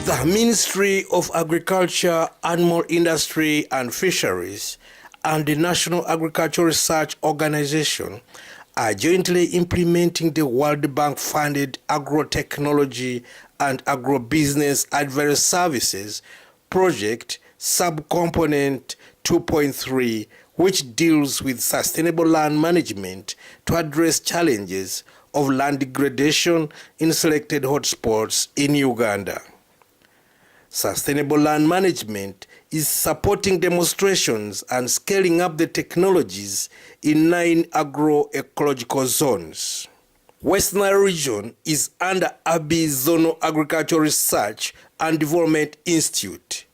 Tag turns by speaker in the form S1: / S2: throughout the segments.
S1: The Ministry of Agriculture, Animal Industry and Fisheries and the National Agricultural Research Organization are jointly implementing the World Bank-funded Agro-Technology and Agro-Business Advisory Services project subcomponent 2.3, which deals with sustainable land management to address challenges of land degradation in selected hotspots in Uganda. Sustainable land management is supporting demonstrations and scaling up the technologies in 9 agroecological zones. West Nile region is under Abiy Zonal Agricultural Research and Development Institute.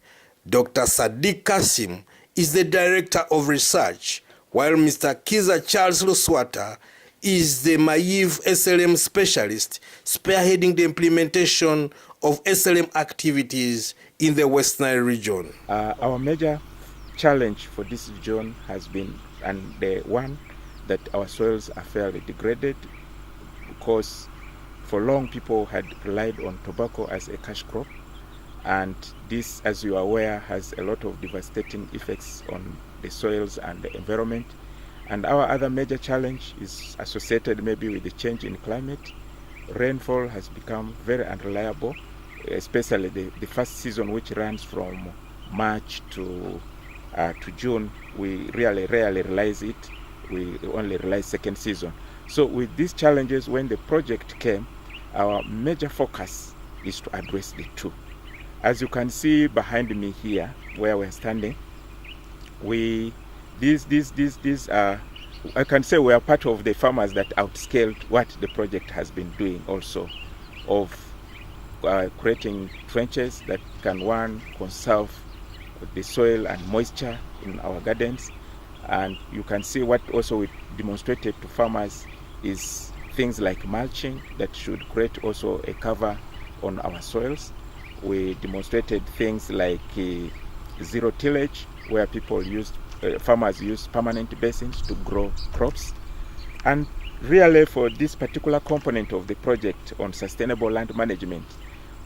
S1: Dr. Sadiq Kasim is the Director of Research, while Mr. Kiza Charles Luswata is the Mayiv SLM specialist spearheading the implementation of SLM activities in the West Nile region.
S2: Our major challenge for this region has been, and the one, that our soils are fairly degraded because for long people had relied on tobacco as a cash crop, and this, as you are aware, has a lot of devastating effects on the soils and the environment. And our other major challenge is associated maybe with the change in climate. Rainfall has become very unreliable, especially the first season, which runs from March to June. We really rarely realize it. We only realize second season. So with these challenges, when the project came, our major focus is to address the two. As you can see behind me here, where we're standing, I can say we are part of the farmers that outscaled what the project has been doing also, of creating trenches that can, one, conserve the soil and moisture in our gardens. And you can see what also we demonstrated to farmers is things like mulching that should create also a cover on our soils. We demonstrated things like zero tillage, where farmers use permanent basins to grow crops. And really, for this particular component of the project on sustainable land management,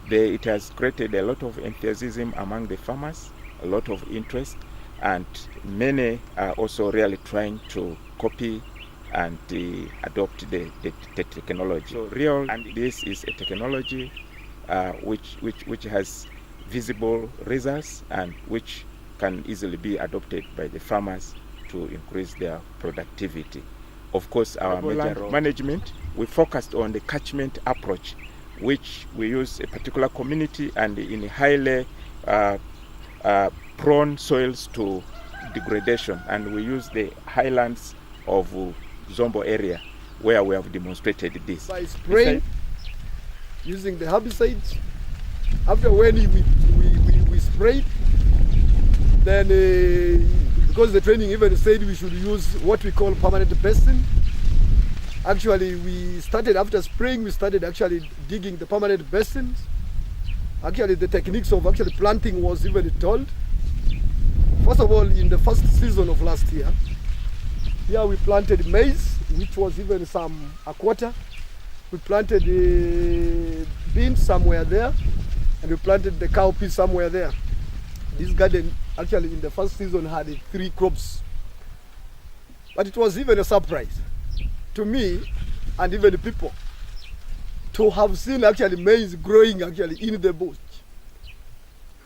S2: it has created a lot of enthusiasm among the farmers, a lot of interest, and many are also really trying to copy and adopt the technology. So this is a technology which has visible results and which can easily be adopted by the farmers to increase their productivity. Of course, our major management, we focused on the catchment approach, which we use a particular community and in highly prone soils to degradation, and we use the highlands of Zombo area where we have demonstrated this.
S3: By spraying, using the herbicides, after when we sprayed, then because the training even said we should use what we call permanent basin. Actually, after spraying, we started actually digging the permanent basins. Actually, the techniques of actually planting was even told. First of all, in the first season of last year, here we planted maize, which was even a quarter. We planted beans somewhere there, and we planted the cowpeas somewhere there. This garden actually in the first season had 3 crops. But it was even a surprise to me and even the people to have seen actually maize growing actually in the bush.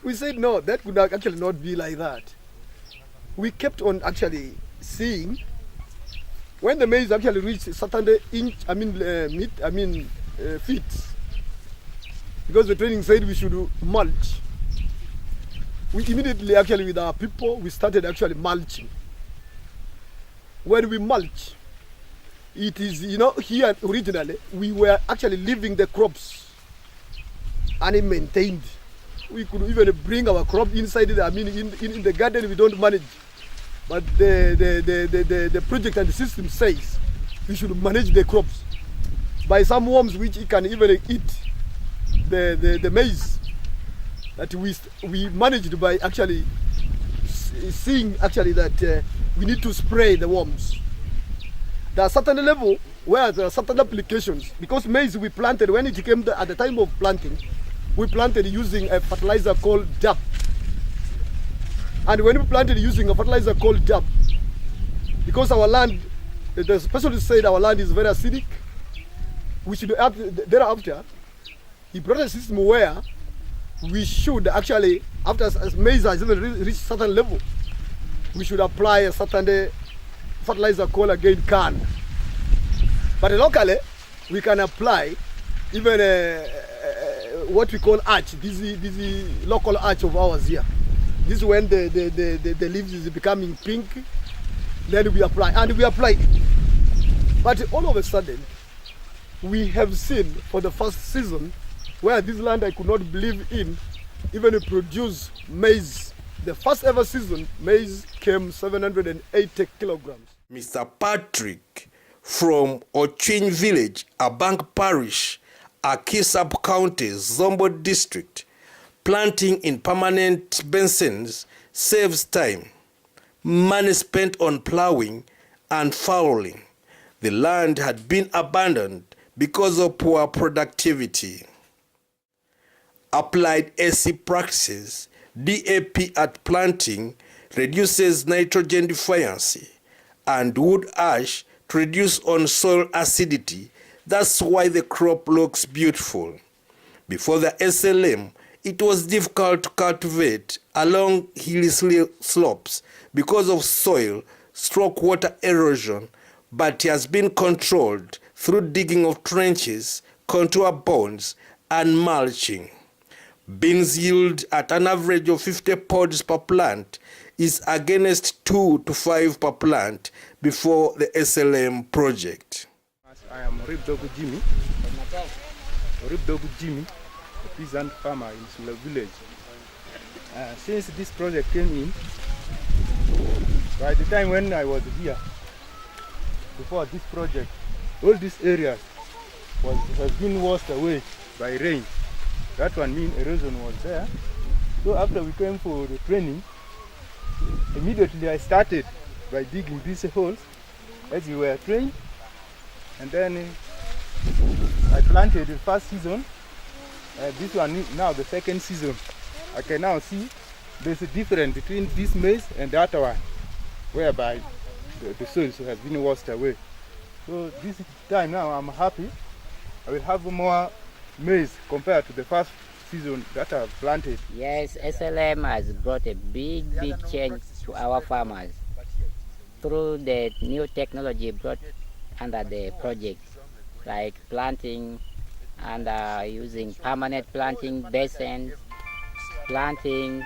S3: We said no, that could actually not be like that. We kept on actually seeing when the maize actually reached a certain feet, because the training said we should mulch. We immediately actually with our people, we started actually mulching. When we mulch, it is, here originally, we were actually leaving the crops unmaintained. We could even bring our crop inside, in the garden we don't manage. But the project and the system says we should manage the crops by some worms which it can even eat the maize. That we managed by actually seeing actually that we need to spray the worms. There are certain level where there are certain applications, because maize we planted when it came at the time of planting, we planted using a fertilizer called DAP. And when we planted using a fertilizer called DAP, because our land, the specialist said our land is very acidic, we should thereafter, he brought a system where we should actually, after maize has even reached a certain level, we should apply a certain fertilizer called again CAN. But locally, we can apply even what we call arch. This is local arch of ours here. This is when the leaves is becoming pink, then we apply, and we apply it. But all of a sudden, we have seen for the first season, where this land I could not believe in, even produce maize. The first ever season, maize came 780 kilograms.
S1: Mr. Patrick from Ochwiny village, Abank parish, Aki sub-county, Zombo district, planting in permanent basins saves time, money spent on plowing and furrowing. The land had been abandoned because of poor productivity. Applied AC practices, DAP at planting reduces nitrogen deficiency, and wood ash to reduce on soil acidity. That's why the crop looks beautiful. Before the SLM, it was difficult to cultivate along hilly slopes because of soil stroke water erosion, but it has been controlled through digging of trenches, contour bonds, and mulching. Beans yield at an average of 50 pods per plant is against 2 to 5 per plant before the SLM project.
S4: I am Ribdogu Jimmy, a peasant farmer in Sula village. Since this project came in, by the time when I was here, before this project, all these areas has been washed away by rain. That one means erosion was there. So after we came for the training, immediately I started by digging these holes as we were trained, and then I planted the first season. This one is now the second season. I can now see there's a difference between this maize and the other one, whereby the soil has been washed away. So this time now I'm happy. I will have more maize compared to the first season that I've planted.
S5: Yes, SLM has brought a big change to our farmers through the new technology brought under the project, like planting and using permanent planting basins, planting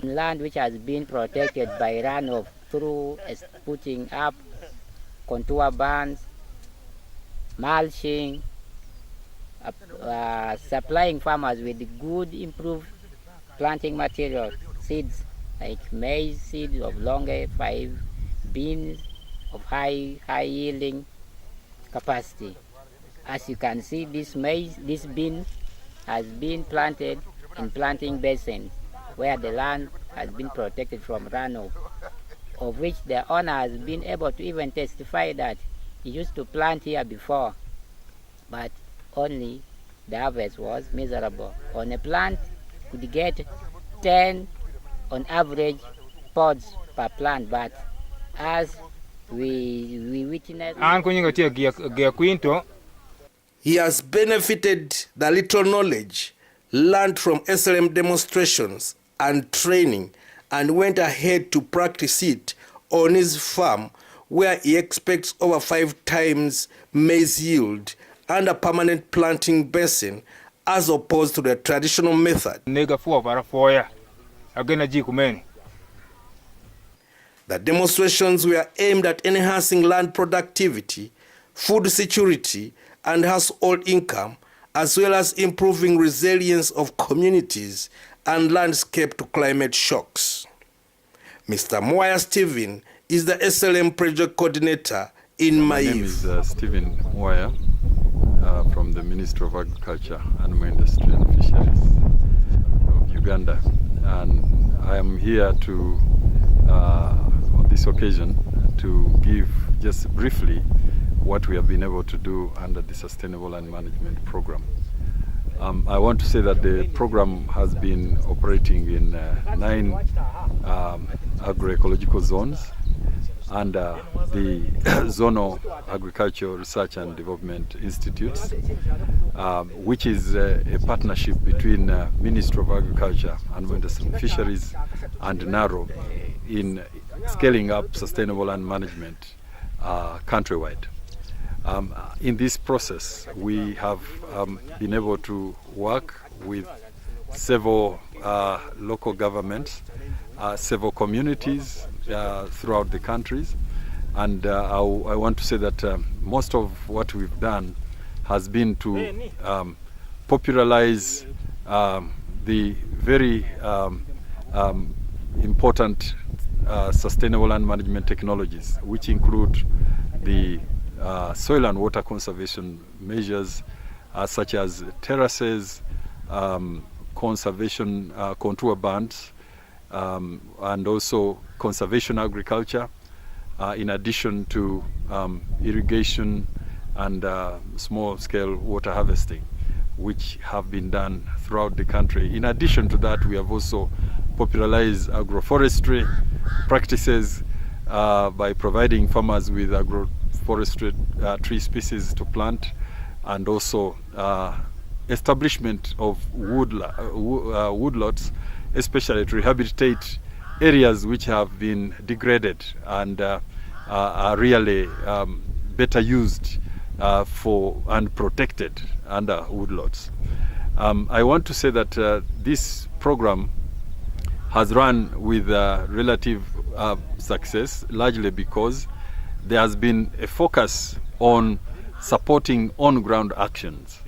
S5: land which has been protected by runoff through putting up contour bands, mulching, supplying farmers with good improved planting material, seeds like maize seeds of longer 5, beans of high yielding capacity. As you can see, this bean has been planted in planting basins where the land has been protected from runoff, of which the owner has been able to even testify that he used to plant here before, but only the harvest was miserable. On a plant, could get 10 on average pods per plant, but as we witnessed,
S1: he has benefited the little knowledge learned from SLM demonstrations and training and went ahead to practice it on his farm, where he expects over 5 times maize yield and a permanent planting basin as opposed to the traditional method. The demonstrations were aimed at enhancing land productivity, food security, and household income, as well as improving resilience of communities and landscape to climate shocks. Mr. Mwaya Stephen is the SLM project coordinator in Maive.
S6: My name is Stephen Mwaya from the Ministry of Agriculture, Animal Industry and Fisheries of Uganda, and I am here to, on this occasion, to give just briefly what we have been able to do under the Sustainable Land Management Program. I want to say that the program has been operating in 9 agroecological zones under the Zonal Agricultural Research and Development Institutes, which is a partnership between Ministry of Agriculture, Animal Industry and Fisheries and NARO in scaling up sustainable land management countrywide. In this process, we have been able to work with several local governments, several communities throughout the countries, and I want to say that most of what we've done has been to popularize the very important sustainable land management technologies, which include the soil and water conservation measures such as terraces, conservation contour bands, and also conservation agriculture, in addition to irrigation and small-scale water harvesting, which have been done throughout the country. In addition to that, we have also popularized agroforestry practices by providing farmers with agroforestry tree species to plant, and also establishment of woodlots, especially to rehabilitate areas which have been degraded and are really better used for and protected under woodlots. I want to say that this program has run with relative success, largely because there has been a focus on supporting on-ground actions,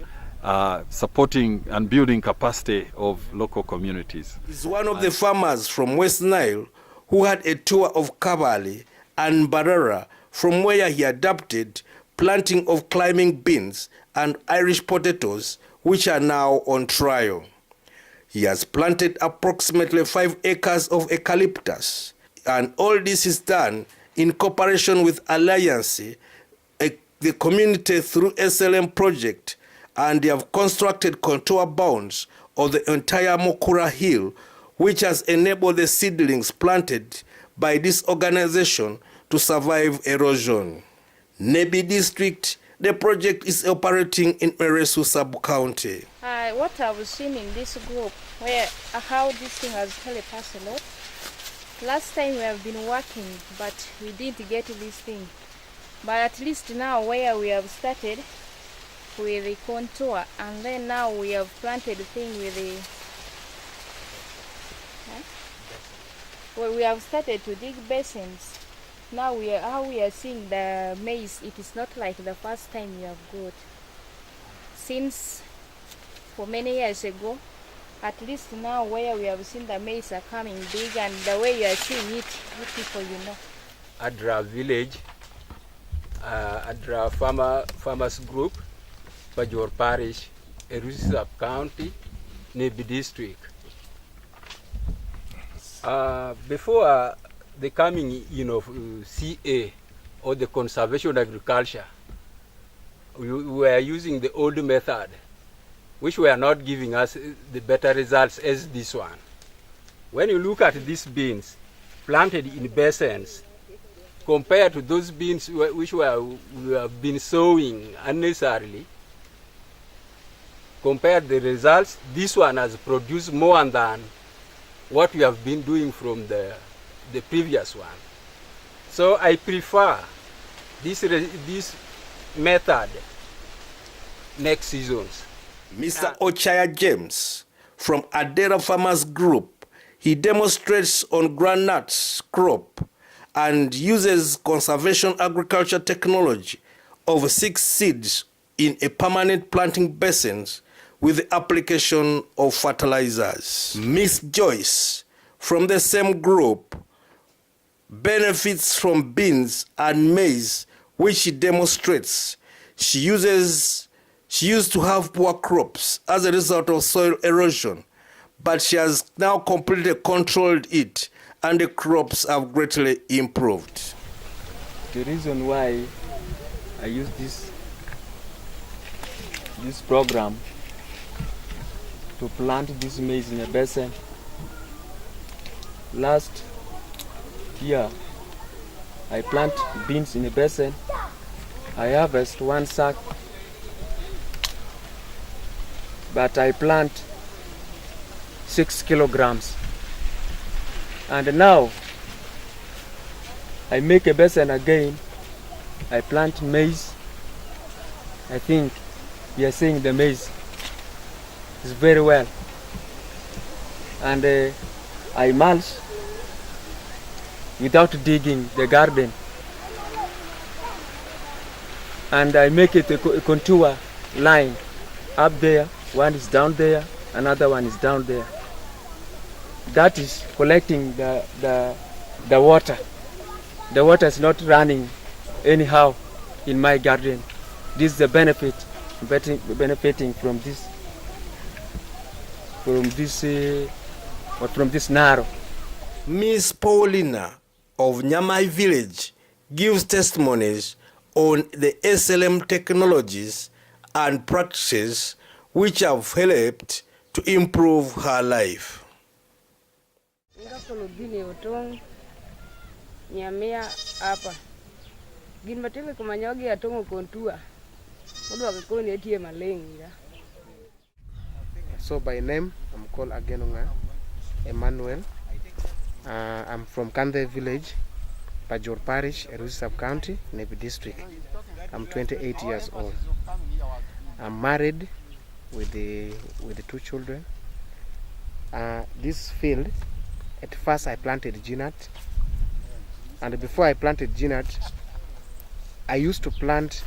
S6: supporting and building capacity of local communities.
S1: He's one of the farmers from West Nile who had a tour of Kabale and Barara, from where he adapted planting of climbing beans and Irish potatoes, which are now on trial. He has planted approximately 5 acres of eucalyptus, and all this is done in cooperation with Alliance, the community through SLM project, and they have constructed contour bounds of the entire Mukura Hill, which has enabled the seedlings planted by this organization to survive erosion. Nebi District, the project is operating in Meresu Sub-County.
S7: What I've seen in this group, how this thing has helped us a lot. Last time we have been working, but we didn't get this thing. But at least now where we have started with the contour, and then now we have planted the thing with the... Well, we have started to dig basins. Now how we are seeing the maize, it is not like the first time we have got. Since for many years ago, at least now where we have seen the maize are coming big, and the way you are seeing it, you people, you know.
S8: Adra village, Adra farmers group, Bajor parish, Erusi sub-county, Nebi district. Before the coming of CA, or the conservation agriculture, we were using the old method, which were not giving us the better results as this one. When you look at these beans planted in basins, compared to those beans which we have been sowing unnecessarily, compared the results, this one has produced more than what we have been doing from the previous one. So I prefer this method next seasons.
S1: Mr. Ochaya James from Adera Farmers Group, he demonstrates on groundnuts crop and uses conservation agriculture technology of 6 seeds in a permanent planting basins with the application of fertilizers. Miss Joyce from the same group benefits from beans and maize, which she demonstrates. She used to have poor crops as a result of soil erosion, but she has now completely controlled it, and the crops have greatly improved.
S9: The reason why I use this program to plant this maize in a basin. Last year, I plant beans in a basin. I harvest 1 sack, but I plant 6 kilograms. And now, I make a basin again. I plant maize. I think you are seeing the maize is very well. And I mulch without digging the garden. And I make it a contour line up there. One is down there, another one is down there. That is collecting the water. The water is not running anyhow in my garden. This is the benefit, benefiting from this narrow.
S1: Miss Paulina of Nyamai village gives testimonies on the SLM technologies and practices which have helped to improve her life.
S10: Nyamia hapa gin matime kumanyogi atongo kontua modwa ko ne tie malenga.
S11: So by name I'm called Agenonga Emmanuel. I'm from Kandhe village, Pajor parish, Erusi sub-county, Nebi district. I'm 28 years old. I'm married with the 2 children. This field, at first I planted ginat. And before I planted ginat, I used to plant